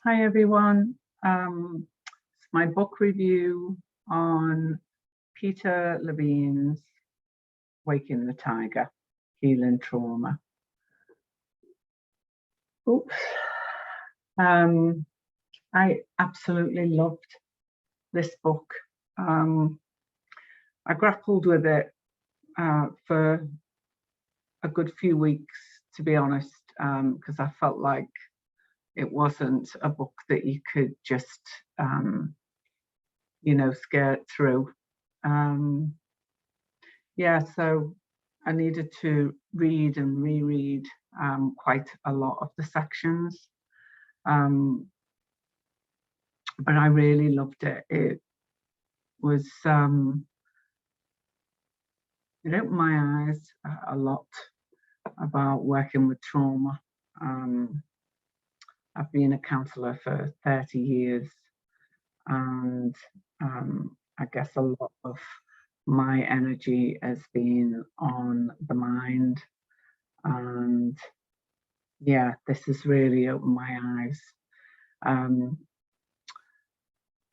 Hi everyone. It's my book review on Peter Levine's Waking the Tiger, Healing Trauma. Oops. I absolutely loved this book. I grappled with it for a good few weeks, to be honest, because I felt like it wasn't a book that you could just, skirt through. So I needed to read and reread quite a lot of the sections. But I really loved it. It was, it opened my eyes a lot about working with trauma. I've been a counsellor for 30 years, and I guess a lot of my energy has been on the mind, and yeah, this has really opened my eyes.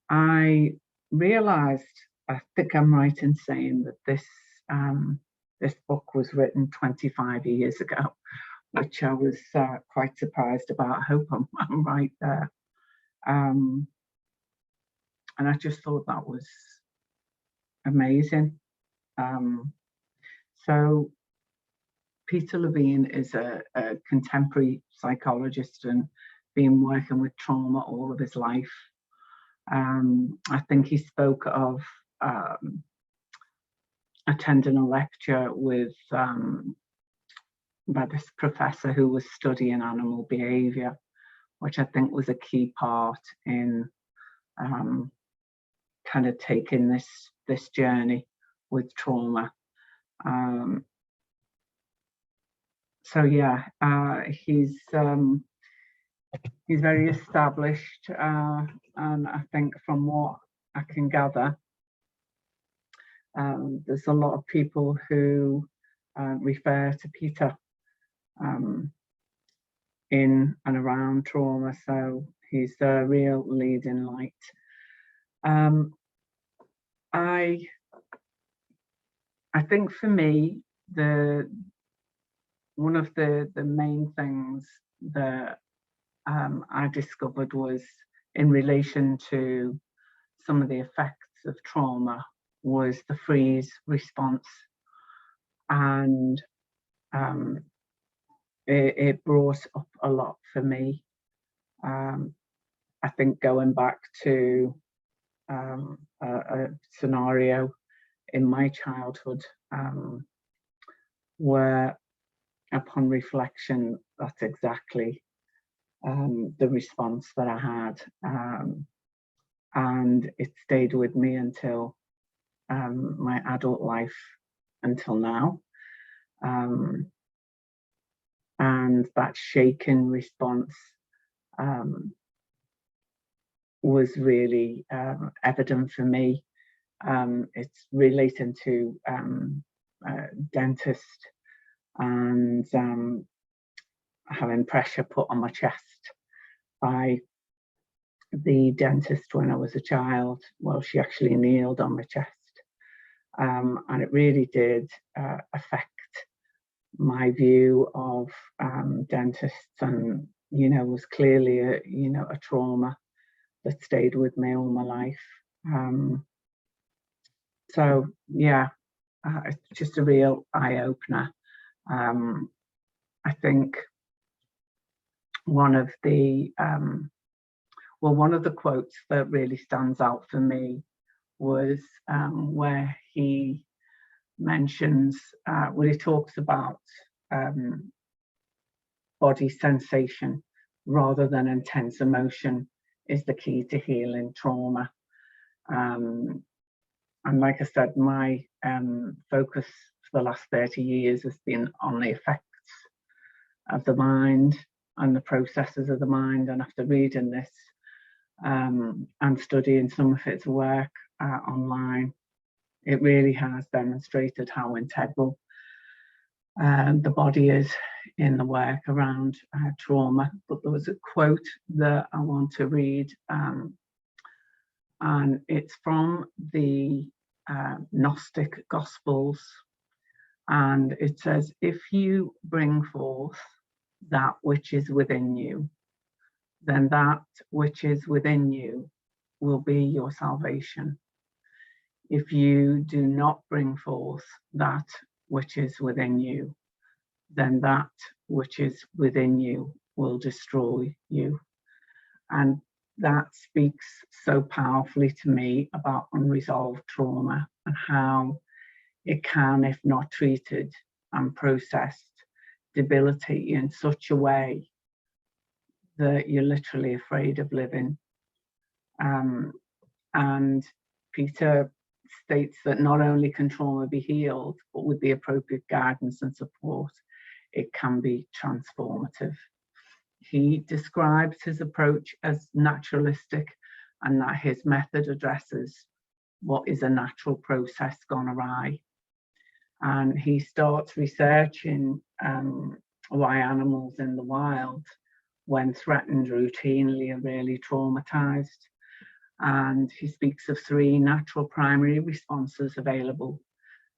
I realised, I think I'm right in saying that this book was written 25 years ago, which I was quite surprised about. I hope I'm right there. And I just thought that was amazing. So Peter Levine is a contemporary psychologist and been working with trauma all of his life. I think he spoke of attending a lecture with by this professor who was studying animal behavior, which I think was a key part in kind of taking this journey with trauma. So yeah, he's very established, and I think from what I can gather, there's a lot of people who refer to Peter in and around trauma, so he's a real leading light. I think for me, one of the main things that I discovered was in relation to some of the effects of trauma was the freeze response, and it brought up a lot for me. I think going back to a scenario in my childhood where, upon reflection, that's exactly the response that I had, and it stayed with me until my adult life, until now. And that shaken response was really evident for me. It's relating to dentist and having pressure put on my chest by the dentist when I was a child. Well, she actually kneeled on my chest, and it really did affect my view of dentists, and was clearly a trauma that stayed with me all my life. So yeah, it's just a real eye-opener. I think one of the quotes that really stands out for me was where he mentions, when he talks about body sensation rather than intense emotion is the key to healing trauma. And like I said, my focus for the last 30 years has been on the effects of the mind and the processes of the mind. And after reading this and studying some of its work online, it really has demonstrated how integral the body is in the work around trauma, but there was a quote that I want to read, and it's from the Gnostic Gospels, and it says, if you bring forth that which is within you, then that which is within you will be your salvation. If you do not bring forth that which is within you, then that which is within you will destroy you. And that speaks so powerfully to me about unresolved trauma and how it can, if not treated and processed, debilitate you in such a way that you're literally afraid of living. And Peter states that not only can trauma be healed, but with the appropriate guidance and support, it can be transformative. He describes his approach as naturalistic, and that his method addresses what is a natural process gone awry. And he starts researching why animals in the wild, when threatened, routinely are really traumatized. And he speaks of 3 natural primary responses available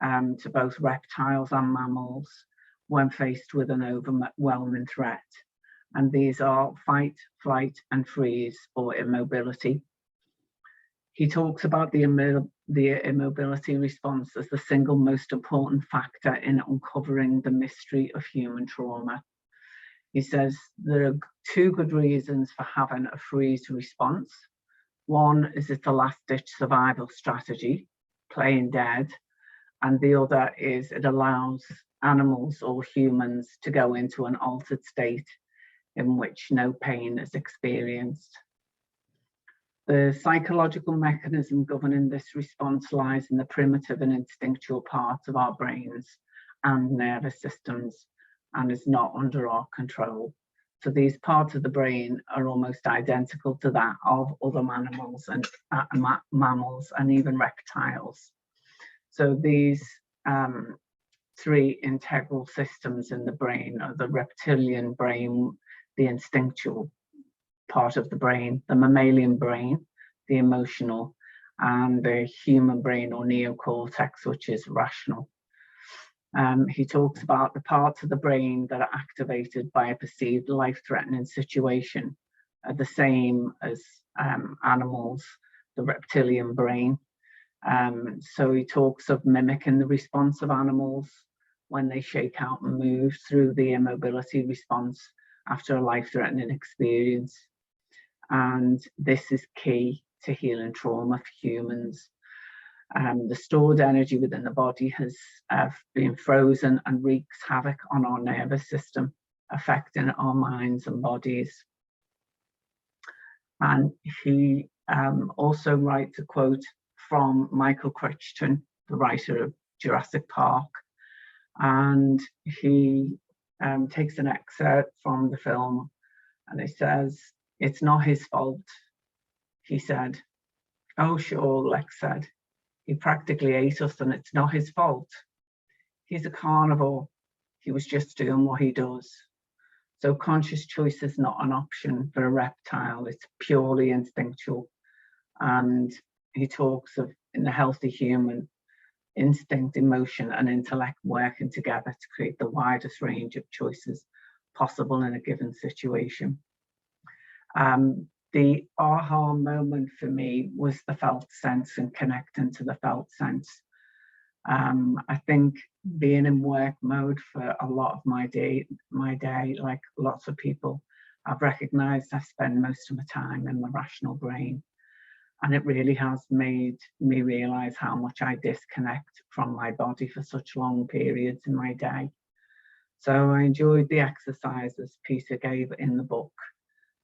to both reptiles and mammals when faced with an overwhelming threat. And these are fight, flight, and freeze, or immobility. He talks about the immobility response as the single most important factor in uncovering the mystery of human trauma. He says there are 2 good reasons for having a freeze response. One is it's a last-ditch survival strategy, playing dead, and the other is it allows animals or humans to go into an altered state in which no pain is experienced. The psychological mechanism governing this response lies in the primitive and instinctual parts of our brains and nervous systems, and is not under our control. So these parts of the brain are almost identical to that of other mammals and mammals and even reptiles. So these 3 integral systems in the brain are the reptilian brain, the instinctual part of the brain, the mammalian brain, the emotional, and the human brain or neocortex, which is rational. He talks about the parts of the brain that are activated by a perceived life-threatening situation are the same as animals, the reptilian brain. So he talks of mimicking the response of animals when they shake out and move through the immobility response after a life-threatening experience. And this is key to healing trauma for humans. The stored energy within the body has been frozen and wreaks havoc on our nervous system, affecting our minds and bodies. And he also writes a quote from Michael Crichton, the writer of Jurassic Park, and he takes an excerpt from the film, and it says, "It's not his fault," he said. "Oh, sure," Lex said. "He practically ate us and it's not his fault. He's a carnivore. He was just doing what he does." So conscious choice is not an option for a reptile. It's purely instinctual. And he talks of, in the healthy human, instinct, emotion, and intellect working together to create the widest range of choices possible in a given situation. The aha moment for me was the felt sense and connecting to the felt sense. I think being in work mode for a lot of my day, like lots of people, I've recognized I spend most of my time in my rational brain. And it really has made me realize how much I disconnect from my body for such long periods in my day. So I enjoyed the exercises Peter gave in the book,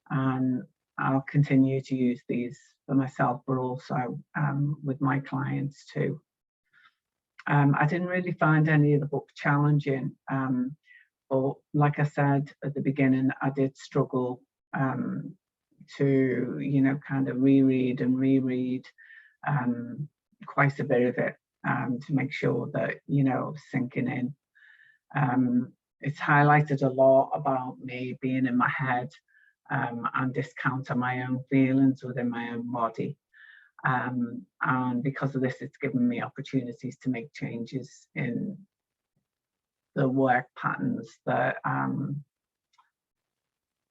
and I'll continue to use these for myself, but also with my clients too. I didn't really find any of the book challenging, but like I said at the beginning, I did struggle to, kind of reread and reread quite a bit of it to make sure that, I was sinking in. it's highlighted a lot about me being in my head and discounting my own feelings within my own body. And because of this, it's given me opportunities to make changes in the work patterns that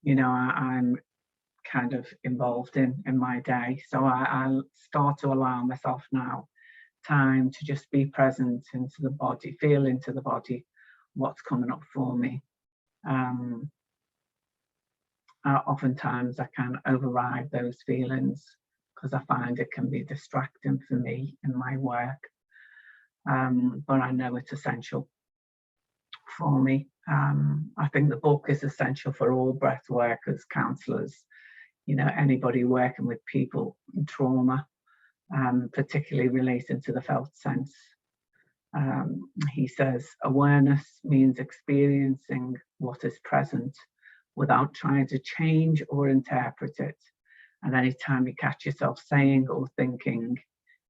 you know, I'm kind of involved in my day. So I start to allow myself now time to just be present into the body, feel into the body what's coming up for me. Oftentimes I can override those feelings because I find it can be distracting for me in my work, but I know it's essential for me. I think the book is essential for all breath workers, counsellors, you know, anybody working with people in trauma, particularly relating to the felt sense. He says, awareness means experiencing what is present without trying to change or interpret it. And anytime you catch yourself saying or thinking,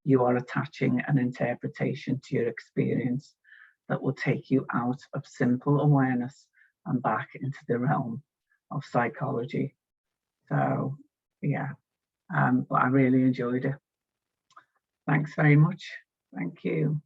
you are attaching an interpretation to your experience that will take you out of simple awareness and back into the realm of psychology. So, yeah, but I really enjoyed it. Thanks very much. Thank you.